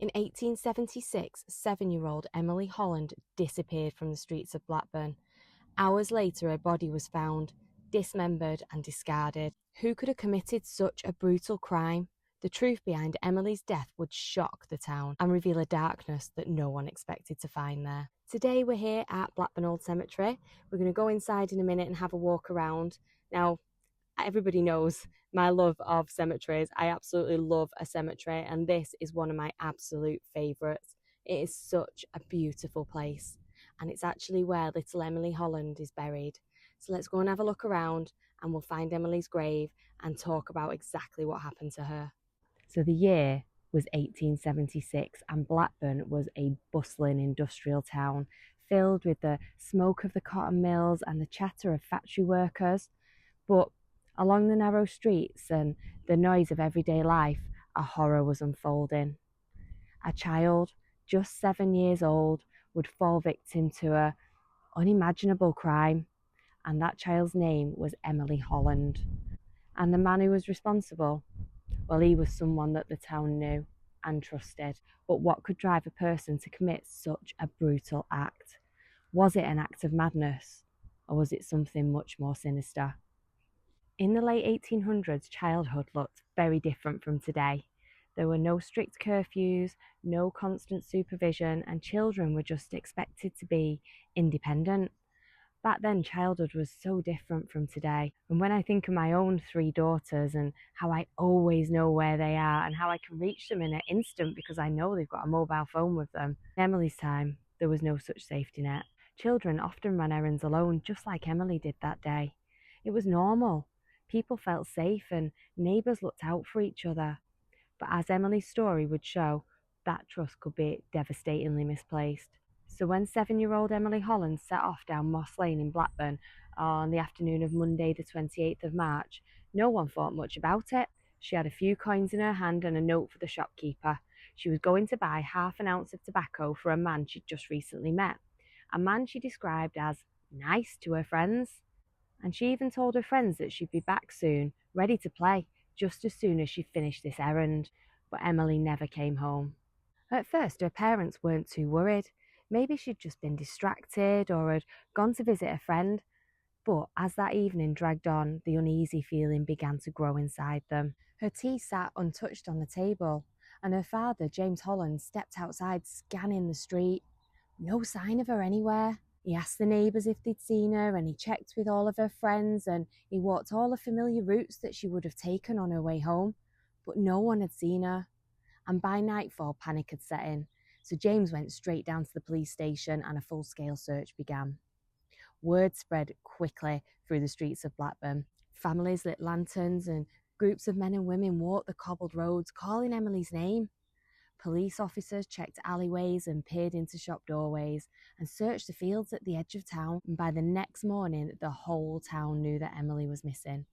In 1876, 7-year-old Emily Holland disappeared from the streets of Blackburn. Hours later, her body was found, dismembered and discarded. Who could have committed such a brutal crime? The truth behind Emily's death would shock the town and reveal a darkness that no one expected to find there. Today we're here at Blackburn Old Cemetery. We're going to go inside in a minute and have a walk around. Now, everybody knows my love of cemeteries. I absolutely love a cemetery, and this is one of my absolute favourites. It is such a beautiful place, and it's actually where little Emily Holland is buried. So let's go and have a look around, and we'll find Emily's grave and talk about exactly what happened to her. So the year was 1876, and Blackburn was a bustling industrial town filled with the smoke of the cotton mills and the chatter of factory workers. But along the narrow streets and the noise of everyday life, a horror was unfolding. A child, just 7 years old, would fall victim to an unimaginable crime, and that child's name was Emily Holland. And the man who was responsible, well, he was someone that the town knew and trusted. But what could drive a person to commit such a brutal act? Was it an act of madness, or was it something much more sinister? In the late 1800s, childhood looked very different from today. There were no strict curfews, no constant supervision, and children were just expected to be independent. Back then, childhood was so different from today. And when I think of my own 3 daughters and how I always know where they are and how I can reach them in an instant because I know they've got a mobile phone with them, in Emily's time, there was no such safety net. Children often ran errands alone, just like Emily did that day. It was normal. People felt safe and neighbours looked out for each other. But as Emily's story would show, that trust could be devastatingly misplaced. So when 7-year-old Emily Holland set off down Moss Lane in Blackburn on the afternoon of Monday the 28th of March, no one thought much about it. She had a few coins in her hand and a note for the shopkeeper. She was going to buy half an ounce of tobacco for a man she'd just recently met, a man she described as nice to her friends. And she even told her friends that she'd be back soon, ready to play, just as soon as she finished this errand. But Emily never came home. At first, her parents weren't too worried. Maybe she'd just been distracted or had gone to visit a friend. But as that evening dragged on, the uneasy feeling began to grow inside them. Her tea sat untouched on the table, and her father, James Holland, stepped outside scanning the street. No sign of her anywhere. He asked the neighbours if they'd seen her, and he checked with all of her friends, and he walked all the familiar routes that she would have taken on her way home. But no one had seen her. And by nightfall, panic had set in. So James went straight down to the police station and a full-scale search began. Word spread quickly through the streets of Blackburn. Families lit lanterns and groups of men and women walked the cobbled roads, calling Emily's name. Police officers checked alleyways and peered into shop doorways and searched the fields at the edge of town. And by the next morning, the whole town knew that Emily was missing.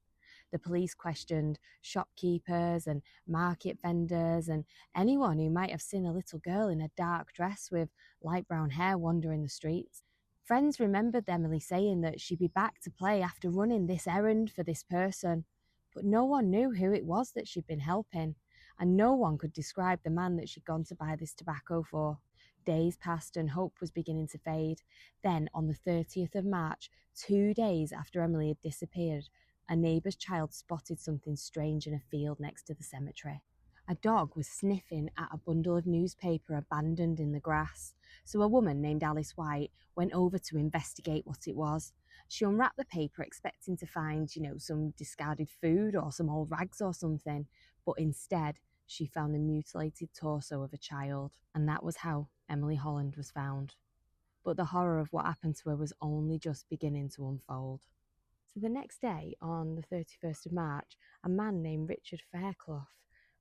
The police questioned shopkeepers and market vendors and anyone who might have seen a little girl in a dark dress with light brown hair wandering the streets. Friends remembered Emily saying that she'd be back to play after running this errand for this person, but no one knew who it was that she'd been helping, and no one could describe the man that she'd gone to buy this tobacco for. Days passed and hope was beginning to fade. Then, on the 30th of March, 2 days after Emily had disappeared, a neighbour's child spotted something strange in a field next to the cemetery. A dog was sniffing at a bundle of newspaper abandoned in the grass. So a woman named Alice White went over to investigate what it was. She unwrapped the paper expecting to find, some discarded food or some old rags or something. But instead, she found the mutilated torso of a child. And that was how Emily Holland was found. But the horror of what happened to her was only just beginning to unfold. So the next day, on the 31st of March, a man named Richard Fairclough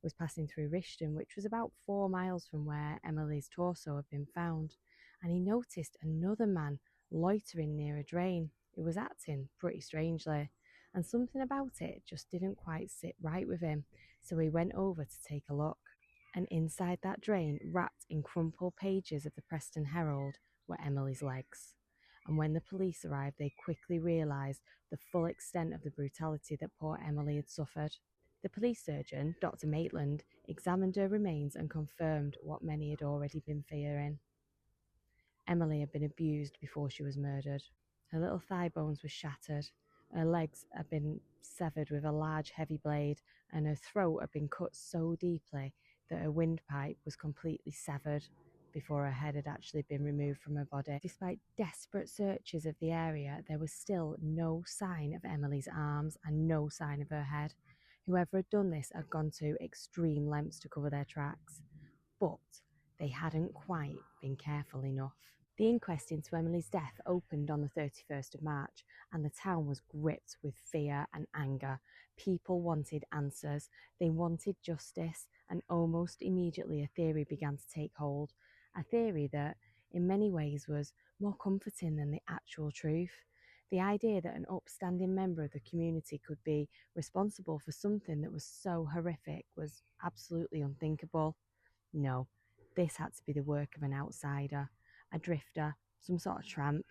was passing through Rishton, which was about 4 miles from where Emily's torso had been found, and he noticed another man loitering near a drain. It was acting pretty strangely, and something about it just didn't quite sit right with him, so he went over to take a look. And inside that drain, wrapped in crumpled pages of the Preston Herald, were Emily's legs. And when the police arrived, they quickly realised the full extent of the brutality that poor Emily had suffered. The police surgeon, Dr. Maitland, examined her remains and confirmed what many had already been fearing. Emily had been abused before she was murdered. Her little thigh bones were shattered, her legs had been severed with a large heavy blade, and her throat had been cut so deeply that her windpipe was completely severed before her head had actually been removed from her body. Despite desperate searches of the area, there was still no sign of Emily's arms and no sign of her head. Whoever had done this had gone to extreme lengths to cover their tracks, but they hadn't quite been careful enough. The inquest into Emily's death opened on the 31st of March, and the town was gripped with fear and anger. People wanted answers, they wanted justice, and almost immediately a theory began to take hold. A theory that, in many ways, was more comforting than the actual truth. The idea that an upstanding member of the community could be responsible for something that was so horrific was absolutely unthinkable. No, this had to be the work of an outsider, a drifter, some sort of tramp.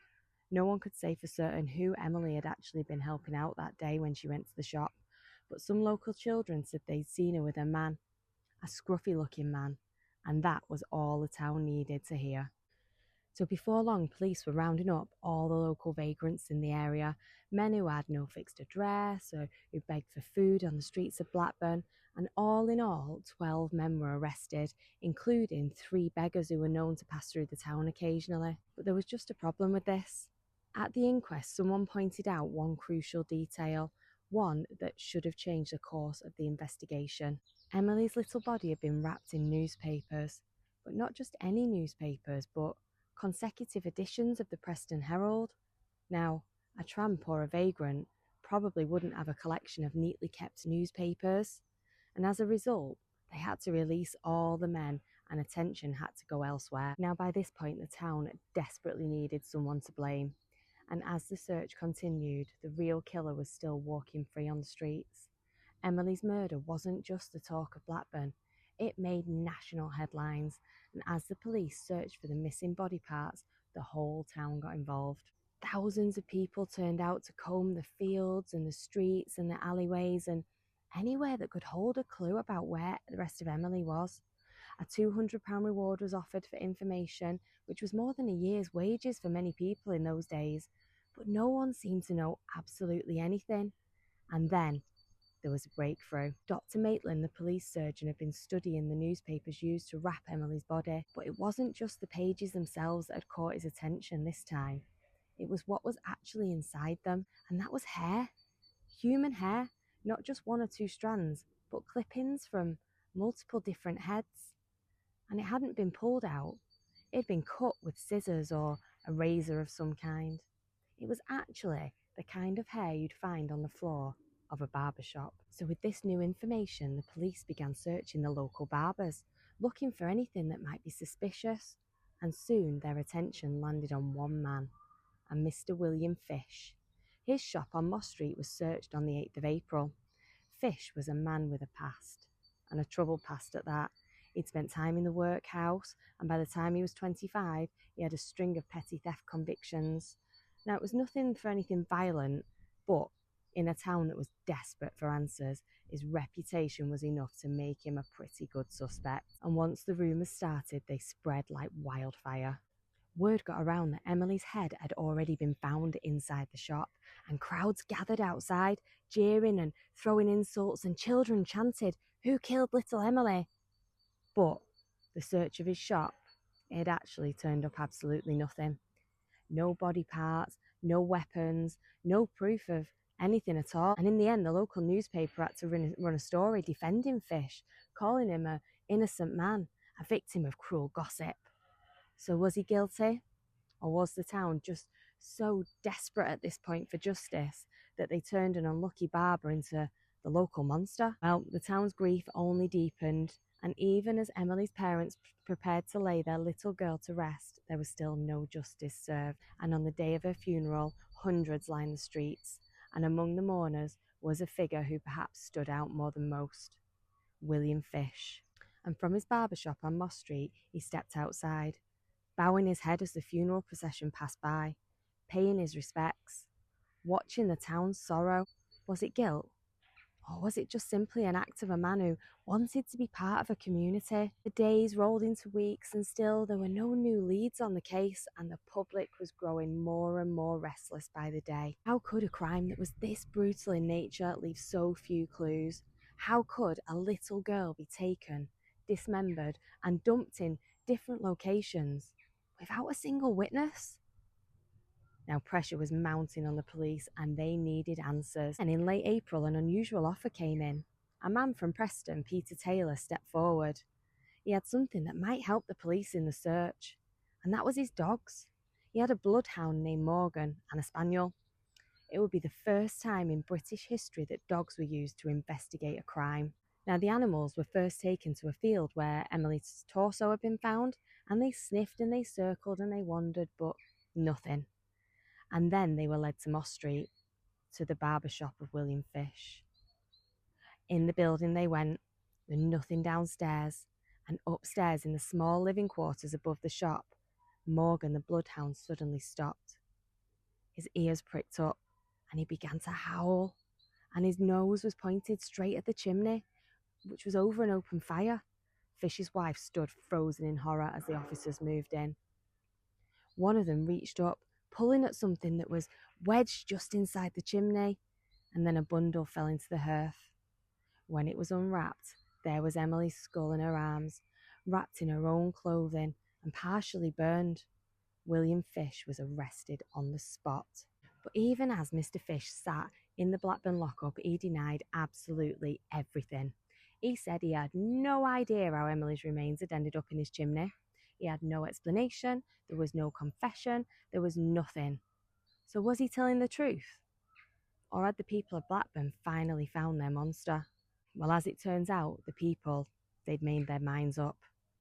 No one could say for certain who Emily had actually been helping out that day when she went to the shop, but some local children said they'd seen her with a man, a scruffy-looking man, and that was all the town needed to hear. So before long, police were rounding up all the local vagrants in the area, men who had no fixed address or who begged for food on the streets of Blackburn, and all in all, 12 men were arrested, including 3 beggars who were known to pass through the town occasionally. But there was just a problem with this. At the inquest, someone pointed out one crucial detail, one that should have changed the course of the investigation. Emily's little body had been wrapped in newspapers, but not just any newspapers, but consecutive editions of the Preston Herald. Now, a tramp or a vagrant probably wouldn't have a collection of neatly kept newspapers, and as a result, they had to release all the men and attention had to go elsewhere. Now, by this point, the town desperately needed someone to blame, and as the search continued, the real killer was still walking free on the streets. Emily's murder wasn't just the talk of Blackburn, it made national headlines, and as the police searched for the missing body parts, the whole town got involved. Thousands of people turned out to comb the fields and the streets and the alleyways and anywhere that could hold a clue about where the rest of Emily was. A £200 reward was offered for information, which was more than a year's wages for many people in those days, but no one seemed to know absolutely anything. And then there was a breakthrough. Dr. Maitland, the police surgeon, had been studying the newspapers used to wrap Emily's body, but it wasn't just the pages themselves that had caught his attention this time. It was what was actually inside them, and that was hair. Human hair, not just 1 or 2 strands, but clippings from multiple different heads. And it hadn't been pulled out. It had been cut with scissors or a razor of some kind. It was actually the kind of hair you'd find on the floor of a barber shop. So with this new information, the police began searching the local barbers, looking for anything that might be suspicious, and soon their attention landed on one man, a Mr. William Fish. His shop on Moss Street was searched on the 8th of April. Fish was a man with a past, and a troubled past at that. He'd spent time in the workhouse, and by the time he was 25, he had a string of petty theft convictions. Now, it was nothing for anything violent, but in a town that was desperate for answers, his reputation was enough to make him a pretty good suspect. And once the rumours started, they spread like wildfire. Word got around that Emily's head had already been found inside the shop, and crowds gathered outside, jeering and throwing insults, and children chanted, "Who killed little Emily?" But the search of his shop, it had actually turned up absolutely nothing. No body parts, no weapons, no proof of anything at all. And in the end, the local newspaper had to run a story defending Fish, calling him an innocent man, a victim of cruel gossip. So was he guilty? Or was the town just so desperate at this point for justice that they turned an unlucky barber into the local monster? Well, the town's grief only deepened, and even as Emily's parents prepared to lay their little girl to rest, there was still no justice served. And on the day of her funeral, hundreds lined the streets, and among the mourners was a figure who perhaps stood out more than most: William Fish. And from his barber shop on Moss Street, he stepped outside, bowing his head as the funeral procession passed by, paying his respects, watching the town's sorrow. Was it guilt? Or was it just simply an act of a man who wanted to be part of a community? The days rolled into weeks and still there were no new leads on the case, and the public was growing more and more restless by the day. How could a crime that was this brutal in nature leave so few clues? How could a little girl be taken, dismembered, and dumped in different locations without a single witness? Now pressure was mounting on the police and they needed answers. And in late April, an unusual offer came in. A man from Preston, Peter Taylor, stepped forward. He had something that might help the police in the search, and that was his dogs. He had a bloodhound named Morgan and a spaniel. It would be the first time in British history that dogs were used to investigate a crime. Now, the animals were first taken to a field where Emily's torso had been found, and they sniffed and they circled and they wandered, but nothing. And then they were led to Moss Street, to the barber shop of William Fish. In the building they went, with nothing downstairs, and upstairs in the small living quarters above the shop, Morgan the bloodhound suddenly stopped. His ears pricked up, and he began to howl, and his nose was pointed straight at the chimney, which was over an open fire. Fish's wife stood frozen in horror as the officers moved in. One of them reached up, pulling at something that was wedged just inside the chimney, and then a bundle fell into the hearth. When it was unwrapped, there was Emily's skull in her arms, wrapped in her own clothing and partially burned. William Fish was arrested on the spot. But even as Mr. Fish sat in the Blackburn lockup, he denied absolutely everything. He said he had no idea how Emily's remains had ended up in his chimney. He had no explanation, there was no confession, there was nothing. So was he telling the truth? Or had the people of Blackburn finally found their monster? Well, as it turns out, the people, they'd made their minds up.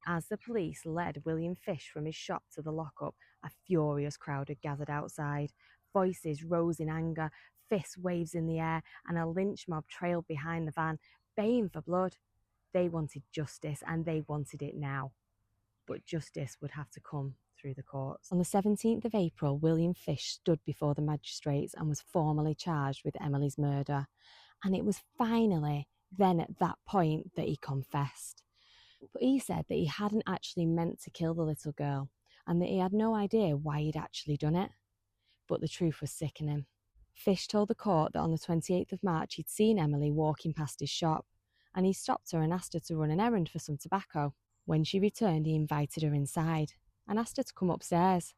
As the police led William Fish from his shop to the lockup, a furious crowd had gathered outside. Voices rose in anger, fist waves in the air, and a lynch mob trailed behind the van, baying for blood. They wanted justice, and they wanted it now. But justice would have to come through the courts. On the 17th of April, William Fish stood before the magistrates and was formally charged with Emily's murder. And it was finally then at that point that he confessed. But he said that he hadn't actually meant to kill the little girl and that he had no idea why he'd actually done it. But the truth was sickening. Fish told the court that on the 28th of March he'd seen Emily walking past his shop and he stopped her and asked her to run an errand for some tobacco. When she returned, he invited her inside and asked her to come upstairs.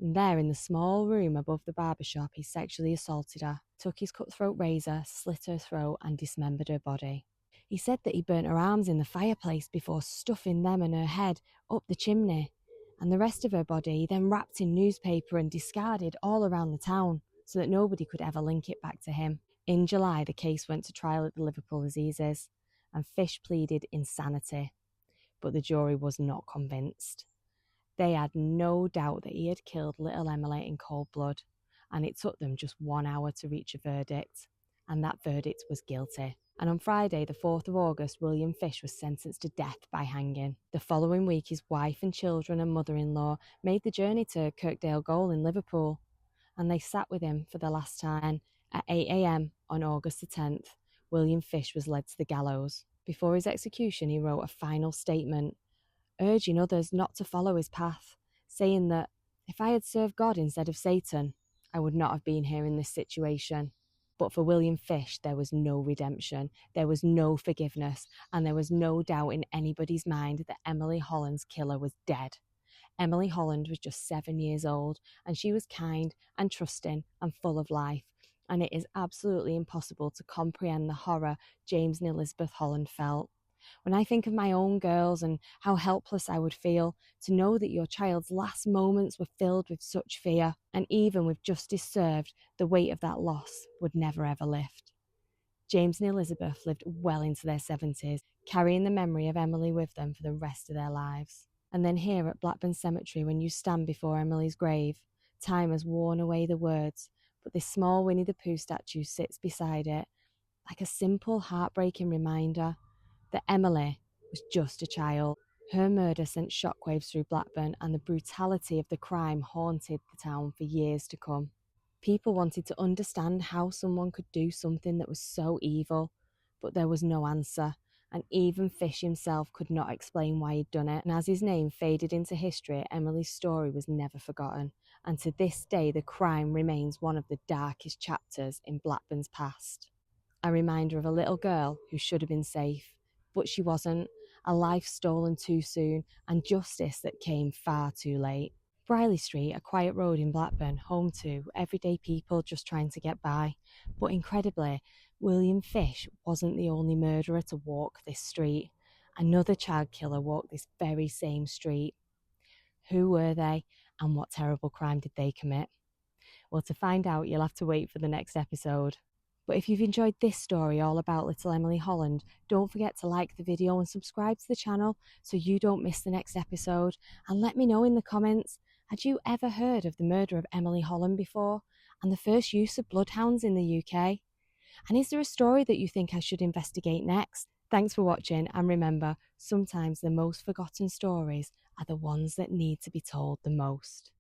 And there, in the small room above the barber shop, he sexually assaulted her, took his cutthroat razor, slit her throat and dismembered her body. He said that he burnt her arms in the fireplace before stuffing them and her head up the chimney, and the rest of her body he then wrapped in newspaper and discarded all around the town so that nobody could ever link it back to him. In July, the case went to trial at the Liverpool Assizes, and Fish pleaded insanity, but the jury was not convinced. They had no doubt that he had killed little Emily in cold blood, and it took them just 1 hour to reach a verdict, and that verdict was guilty. And on Friday, the 4th of August, William Fish was sentenced to death by hanging. The following week, his wife and children and mother-in-law made the journey to Kirkdale Gaol in Liverpool, and they sat with him for the last time. At 8 a.m. on August the 10th, William Fish was led to the gallows. Before his execution, he wrote a final statement, urging others not to follow his path, saying that if I had served God instead of Satan, I would not have been here in this situation. But for William Fish, there was no redemption, there was no forgiveness, and there was no doubt in anybody's mind that Emily Holland's killer was dead. Emily Holland was just 7 years old, and she was kind and trusting and full of life, and it is absolutely impossible to comprehend the horror James and Elizabeth Holland felt. When I think of my own girls and how helpless I would feel to know that your child's last moments were filled with such fear, and even with justice served, the weight of that loss would never ever lift. James and Elizabeth lived well into their 70s, carrying the memory of Emily with them for the rest of their lives. And then here at Blackburn Cemetery, when you stand before Emily's grave, time has worn away the words, but this small Winnie the Pooh statue sits beside it, like a simple, heartbreaking reminder that Emily was just a child. Her murder sent shockwaves through Blackburn, and the brutality of the crime haunted the town for years to come. People wanted to understand how someone could do something that was so evil, but there was no answer, and even Fish himself could not explain why he'd done it. And as his name faded into history, Emily's story was never forgotten, and to this day the crime remains one of the darkest chapters in Blackburn's past. A reminder of a little girl who should have been safe, but she wasn't, a life stolen too soon, and justice that came far too late. Briley Street, a quiet road in Blackburn, home to everyday people just trying to get by. But incredibly, William Fish wasn't the only murderer to walk this street. Another child killer walked this very same street. Who were they, and what terrible crime did they commit? Well, to find out, you'll have to wait for the next episode. But if you've enjoyed this story all about little Emily Holland, don't forget to like the video and subscribe to the channel so you don't miss the next episode. And let me know in the comments, had you ever heard of the murder of Emily Holland before, and the first use of bloodhounds in the UK? And is there a story that you think I should investigate next? Thanks for watching, and remember, sometimes the most forgotten stories are the ones that need to be told the most.